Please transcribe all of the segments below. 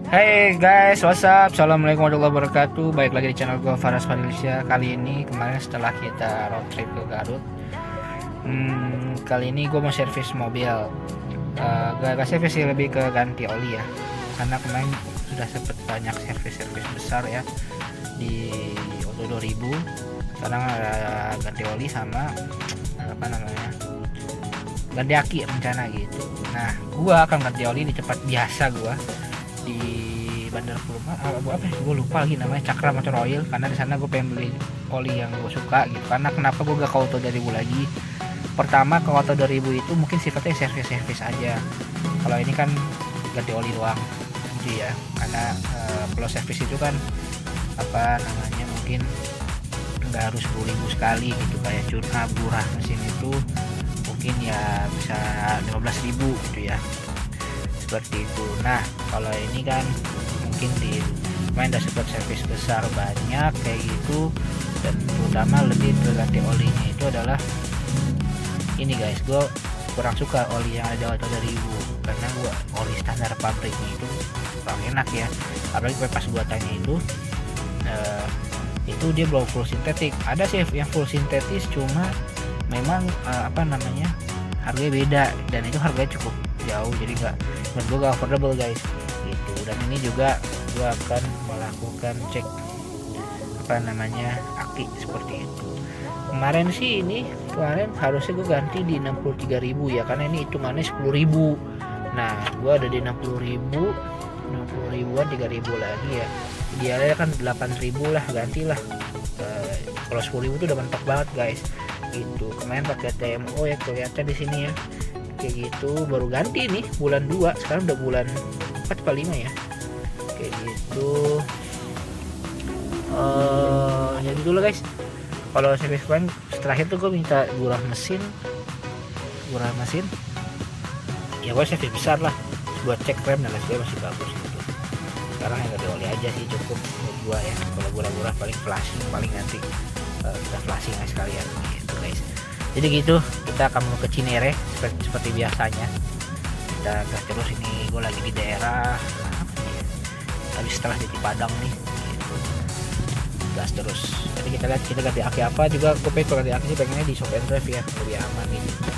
Hey guys, what's up? Assalamualaikum warahmatullahi wabarakatuh. Baik lagi di channel gue Faras Fadilsyah. Kali ini kemarin setelah kita road trip ke Garut, kali ini gue mau servis mobil. Gak servis sih, lebih ke ganti oli ya. Karena kemarin sudah sempet banyak servis besar ya di Auto 2000. Sekarang ada ganti oli sama apa namanya, ganti aki rencana gitu. Nah, gue akan ganti oli di tempat biasa gue di Bandar Kurma, apa ya, gue lupa lagi namanya, Cakra Motor Oil. Karena di sana gue pengen beli oli yang gue suka gitu. Karena kenapa gue gak ke Auto 2000 lagi? Pertama, ke Auto 2000 itu mungkin sifatnya servis aja. Kalau ini kan ganti oli doang gitu ya. Karena kalau servis itu kan apa namanya, mungkin nggak harus 10.000 sekali gitu, kayak curna burah mesin itu mungkin ya bisa 15.000 gitu ya, seperti itu. Nah, kalau ini kan mungkin di main udah sempat servis besar banyak kayak gitu, dan terutama lebih ke ganti olinya itu adalah ini guys, gue kurang suka oli yang ada Auto 2000 karena gue oli standar pabriknya itu kurang enak ya. Apalagi pas gue tanya itu dia belum full sintetik. Ada sih yang full sintetis, cuma memang apa namanya, harganya beda, dan itu harganya cukup jauh, jadi nggak, menurut gue gak affordable guys gitu. Dan ini juga gue akan melakukan cek apa namanya, aki seperti itu. Kemarin sih kemarin harusnya gue ganti di 63.000 ya, karena ini hitungannya 10.000. Nah, gue ada di 60.000, 60 ribuan, 3.000 lagi ya. Idealnya kan 8.000 lah, gantilah. Kalau 10.000 itu udah mentok banget guys gitu. Kemarin pakai TMO ya, kelihatan di sini ya kayak gitu. Baru ganti nih bulan 2, sekarang udah bulan 4 atau 5 ya kayak gitu. Jadi dulu guys, kalau servis kemarin terakhir tuh gue minta gurah mesin ya, gue servis besar lah buat cek rem dan lain sebagainya, masih bagus gitu. Sekarang yang ganti oli aja sih cukup buat gua ya. Kalau gurah-gurah paling flashing, paling nanti kita flashing aja sekalian gitu guys. Jadi gitu, kita akan menuju ke Cinere seperti biasanya. Kita gas terus, ini gue lagi di daerah apa ya, habis setelah di Padang nih gitu. Gas terus. Jadi kita lihat kita ganti aki apa juga. Gue pengen ganti aki sih, pengennya di shop and drive ya, lebih aman gitu.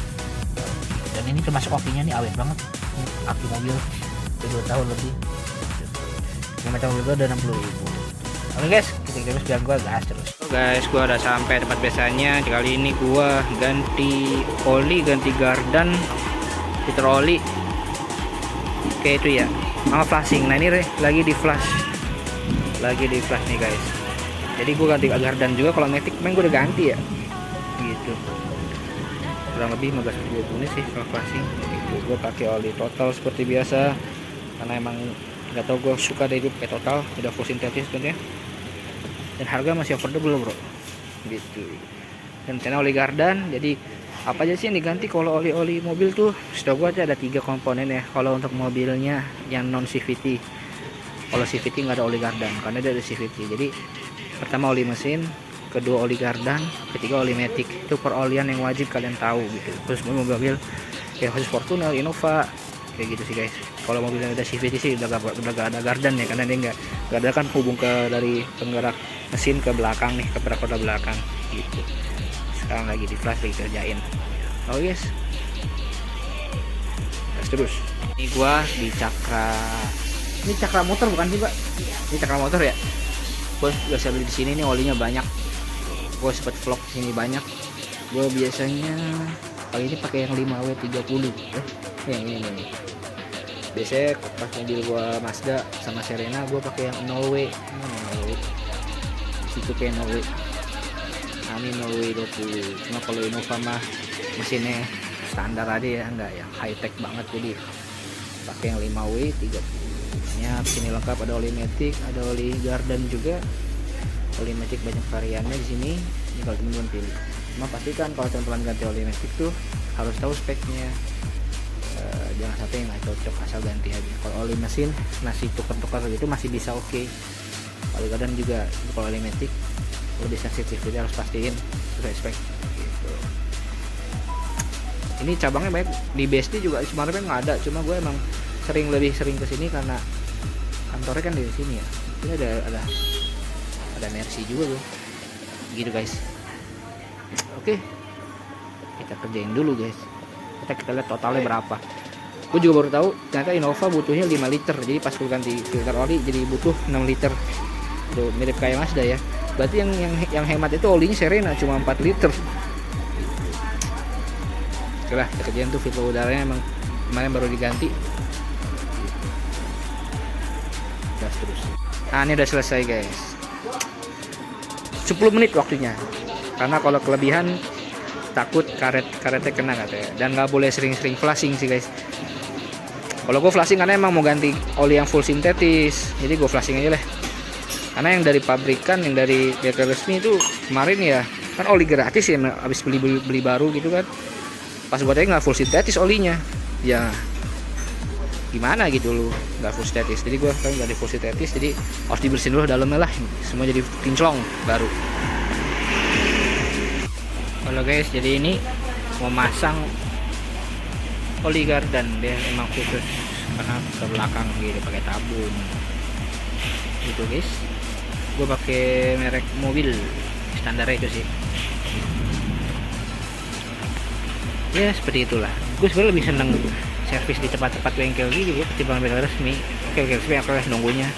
Dan ini termasuk okinya nih, awet banget aki mobil, udah 2 tahun lebih. Yang macam mobil gue udah 60.000. Oke guys, kita terus biar gue gas terus. Guys, gue udah sampai tempat biasanya. Kali ini gue ganti oli, ganti gardan, filter oli kayak itu ya, sama flashing. Nah, ini lagi di flash nih guys. Jadi gue ganti gardan juga. Kalau matic main gue udah ganti ya gitu, kurang lebih 15-20 menit sih kalau flashing gitu. Gue pakai oli total seperti biasa karena emang nggak tau, gue suka deh itu pakai total, udah full sintetis sebenarnya, dan harga masih affordable bro gitu. Dan channel oli gardan, jadi apa aja sih yang diganti kalau oli mobil tuh? Setahu gue ada 3 komponen ya kalau untuk mobilnya yang non CVT. Kalau CVT nggak ada oli gardan karena dia ada CVT. Jadi pertama oli mesin, kedua oli gardan, ketiga oli matic. Itu perolian yang wajib kalian tahu gitu. Terus mobil kayak khusus Fortuner, Innova kayak gitu sih guys. Kalau mobil yang udah CVT sih udah gak ada gardan ya, karena dia nggak ada kan hubung ke dari penggerak mesin ke belakang nih, ke perak roda belakang gitu. Sekarang lagi di flash, lagi kerjain. Oh yes, terus ini gua di Cakra Motor bukan sih pak? Ini Cakra Motor ya. Gue biasa beli di sini nih, olinya banyak. Gue sempet vlog sini banyak. Gue biasanya kali ini pakai yang 5W30. Yang ini. Biasanya pas mobil gue Mazda sama Serena, gue pakai yang 0W. Situ kayak 0W. Ini 0W20. Cuma kalau Innova mah mesinnya standar aja ya, enggak yang high tech banget, jadi pakai yang 5W30. Ya, sini lengkap, ada oli matic, ada oli gardan juga. Oli matic banyak variannya di sini. Ini kalau teman-teman pilih. Cuma pastikan kalau teman-teman ganti oli matic tuh harus tahu speknya. Jangan sampai nggak cocok asal ganti aja. Kalau oli mesin masih tukar-tukar gitu masih bisa oke. Oli gardan juga, kalau oli matic lebih sensitif, jadi harus pastiin sesuai spek gitu. Ini cabangnya banyak di BSD juga, sebenarnya nggak ada, cuma gue emang lebih sering kesini karena kantornya kan dari sini ya. Ini ada Mercy juga loh. Gitu guys. Oke. Kita kerjain dulu guys. Kita lihat totalnya berapa. Gue juga baru tahu ternyata Innova butuhnya 5 liter. Jadi pas gue ganti filter oli jadi butuh 6 liter. Tuh mirip kayak Mazda ya. Berarti yang hemat itu olinya Serena cuma 4 liter. Oke lah, kita kerjain tuh filter udaranya emang kemarin baru diganti. Gas terus. Nah, ini udah selesai guys. 10 menit waktunya. Karena kalau kelebihan takut karetnya kena katanya. Dan nggak boleh sering-sering flashing sih guys. Kalau gue flashing karena emang mau ganti oli yang full sintetis. Jadi gue flashing aja lah. Karena yang dari pabrikan, yang dari bengkel resmi itu kemarin ya kan oli gratis ya, habis beli baru gitu kan. Pas buat aja nggak full sintetis olinya, ya gimana gitu lu nggak full sintetis. Jadi gue kan nggak di full sintetis, jadi harus dibersihin dulu dalamnya lah, semua jadi kinclong baru. Halo guys, jadi ini mau masang oli gardan, dia emang khusus karena ke belakang gitu pakai tabung gitu guys. Gue pakai merek mobil standar itu sih. Ya seperti itulah. Gue sebenarnya lebih seneng servis di tempat-tempat bengkel gitu ya ketimbang bengkel resmi. Bengkel resmi aku nunggunya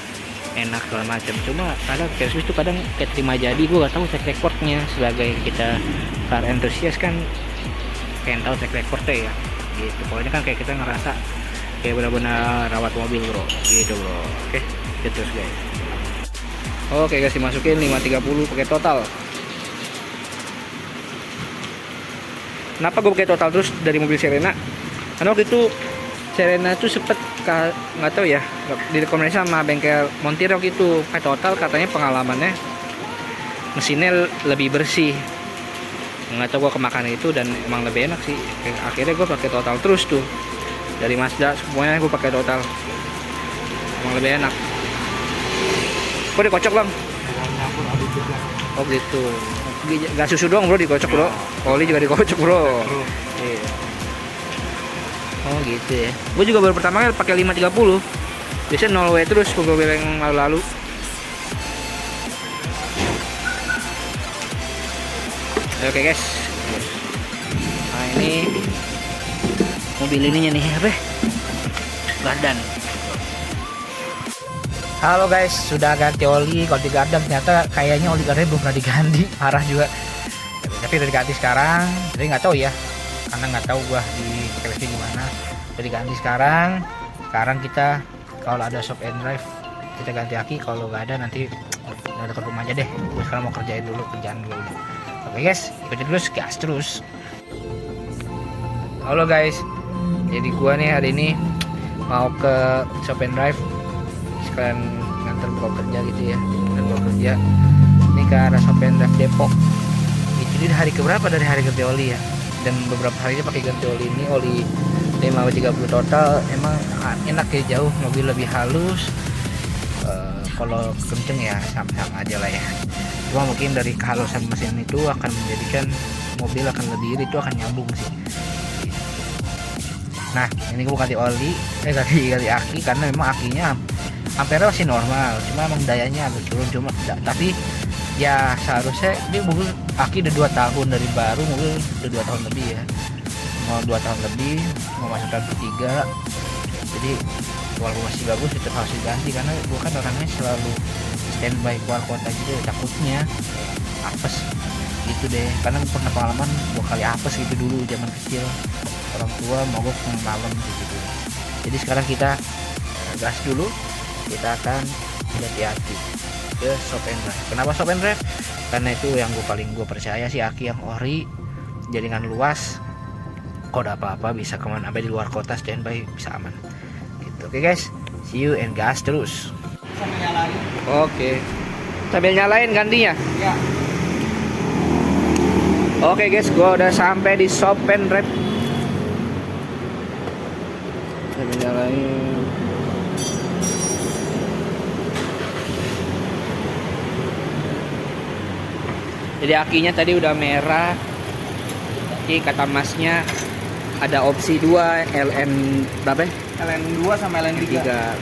enak segala macam. Cuma kadang bengkel resmi itu kadang kayak terima jadi. Gue gak tahu track recordnya. Sebagai kita car enthusiast kan pengen tahu track recordnya ya. Gitu. Pokoknya kan kayak kita ngerasa kayak benar-benar rawat mobil bro. Gitu bro. Oke, terus guys. Oke guys, dimasukin 530 pakai total. Kenapa gue pakai total terus dari mobil Serena? Karena waktu itu Serena tuh sempet nggak tahu ya direkomendasi sama bengkel montir waktu itu pakai total, katanya pengalamannya mesinnya lebih bersih. Nggak tahu gue kemakan itu dan emang lebih enak sih. Akhirnya gue pakai total terus tuh dari Mazda semuanya gue pakai total. Emang lebih enak. Kok dikocok bang? Oh gitu. Gak susu doang bro dikocok bro, oli juga dikocok bro. Iya. Oh gitu ya. Gue juga baru pertama kali pakai 530. Biasanya 0W terus gue bilang lalu-lalu. Oke guys. Nah ini mobil ininya nih apa? Gardan. Halo guys, sudah ganti oli. Kalau di gardan ternyata kayaknya oli gardan belum pernah diganti, parah juga. Tapi udah diganti sekarang. Jadi nggak tahu ya, karena nggak tahu gua di PLC gimana. Udah diganti sekarang. Sekarang kita kalau ada shop and drive kita ganti aki. Kalau nggak ada nanti udah dekat rumah aja deh. Gua sekarang mau kerjain dulu kerjaan gue. Oke guys, ikutin terus, gas terus. Halo guys, jadi gua nih hari ini mau ke shop and drive. Sekalian nganter bawa kerja gitu ya, dan bawa kerja ini ke arah shop and drive Depok. Itu di hari keberapa dari hari ganti oli ya, dan beberapa hari ini pakai ganti oli ini, oli 530 total. Emang enak ya, jauh mobil lebih halus. Kalau kenceng ya sama-sama aja lah ya, cuma mungkin dari kehalusan mesin itu akan menjadikan mobil akan lebih irit, itu akan nyambung sih. Nah ini gue ganti oli, ganti aki karena memang akinya ampere masih normal, cuma emang dayanya agak turun. Cuma tapi ya seharusnya dia mobil aki udah 2 tahun dari baru, mobil udah 2 tahun lebih ya, mau 2 tahun lebih, mau masuk tahun ketiga. Jadi walaupun masih bagus tetap harus diganti karena gue kan orangnya selalu standby keluar kota gitu, takutnya apes gitu deh. Karena pernah pengalaman 2 kali apes gitu dulu zaman kecil, orang tua mogok malam gitu. Jadi sekarang kita gas dulu, kita akan hati-hati ke shop and drive. Kenapa shop and drive? Karena itu yang gue percaya sih, aki yang ori, jaringan luas. Kalau ada apa-apa bisa kemana aja di luar kota, standby bisa aman gitu. Oke guys, see you and gas terus. Oke, sambil nyalain gantinya ya. Oke guys, gue udah sampai di shop and drive. Sambil nyalain. Jadi akinya tadi udah merah. Jadi kata masnya ada opsi 2 LN berapa? LN2 sama LN3.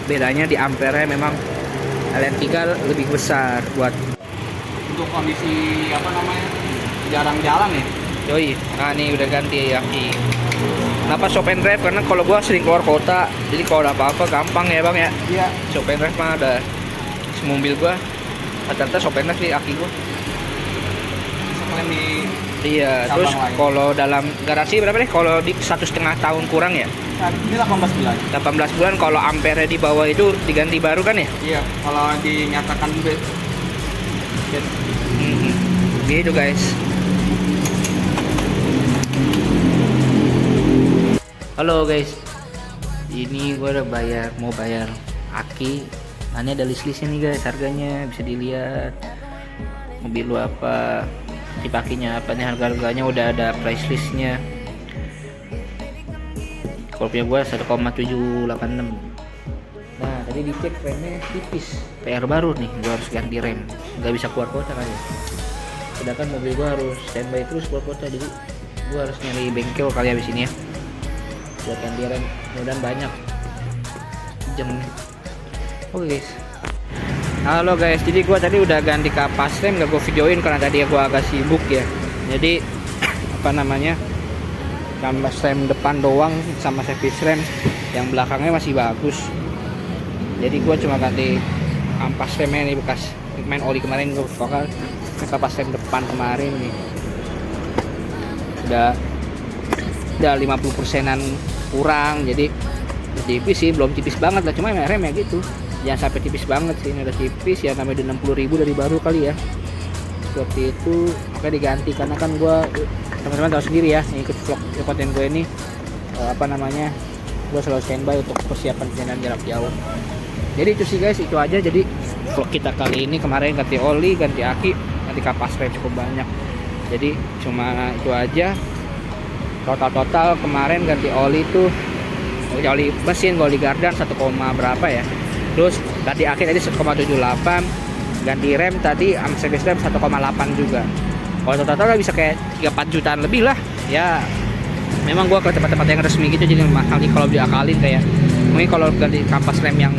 Bedanya di ampere memang LN3 lebih besar buat Untuk kondisi apa namanya, jarang jalan ya. Yoi. Nah ini udah ganti aki. Kenapa shop and drive? Karena kalau gua sering keluar kota, jadi kalau ada apa-apa gampang ya bang ya. Iya. Shop and drive mah ada mobil gua, rata-rata shop and drive di aki gua. Selain di Iya. cabang Terus lain. kalau dalam garansi berapa deh? Kalau di 1,5 tahun kurang ya? Nah, ini 18 bulan. 18 bulan. Kalau ampere di bawah itu diganti baru kan ya? Iya, kalau dinyatakan bed. Gitu guys. Halo guys, ini gue udah mau bayar aki. Nah, ini ada list-listnya nih guys, harganya bisa dilihat. Mobil lu apa, tipe akinya apa nih, harga-harganya udah ada price listnya. Kalau punya gue 1,786. Nah tadi dicek remnya tipis, PR baru nih, gue harus ganti rem, nggak bisa keluar kota kan ya. Sedangkan mobil gue harus standby terus keluar kota, jadi gue harus nyari bengkel kali habis ini ya buat ganti rem, mudah-mudahan banyak jam. Oke guys, halo guys, jadi gue tadi udah ganti kapas rem, gak gue videoin karena tadi gue agak sibuk ya. Jadi apa namanya, kapas rem depan doang sama servis rem, yang belakangnya masih bagus. Jadi gue cuma ganti ampas remnya nih, bekas main oli kemarin gue bakal kapas rem depan kemarin nih udah 50%-an kurang, jadi tipis sih, belum tipis banget lah, cuma remnya gitu, jangan sampai tipis banget sih. Ini udah tipis ya, namanya udah 60.000 dari baru kali ya, seperti itu. Makanya diganti karena kan gue, teman-teman tahu sendiri ya, ikut vlog konten gue ini apa namanya, gue selalu standby untuk persiapan perjalanan jarak jauh. Jadi itu sih guys, itu aja. Jadi vlog kita kali ini, kemarin ganti oli, ganti aki, ganti kapas rem cukup banyak. Jadi cuma itu aja. Total kemarin ganti oli tuh, oli mesin, oli gardan 1, berapa ya. Terus ganti aki tadi 1,78, ganti rem tadi service rem 1,8 juga. Kalau total bisa kayak 3-4 jutaan lebih lah. Ya memang gua ke tempat-tempat yang resmi gitu jadi mahal nih kalau diakalin. Kayak mungkin kalau ganti kapas rem yang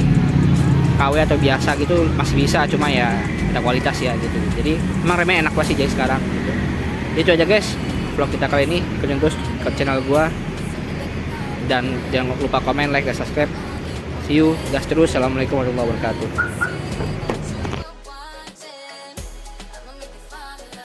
KW atau biasa gitu masih bisa, cuma ya ada kualitas ya gitu. Jadi emang remnya enak banget sih jadi sekarang gitu. Itu aja guys vlog kita kali ini. Ikutin terus ke channel gua dan jangan lupa komen, like, dan subscribe. See you, gas terus. Assalamualaikum warahmatullahi wabarakatuh.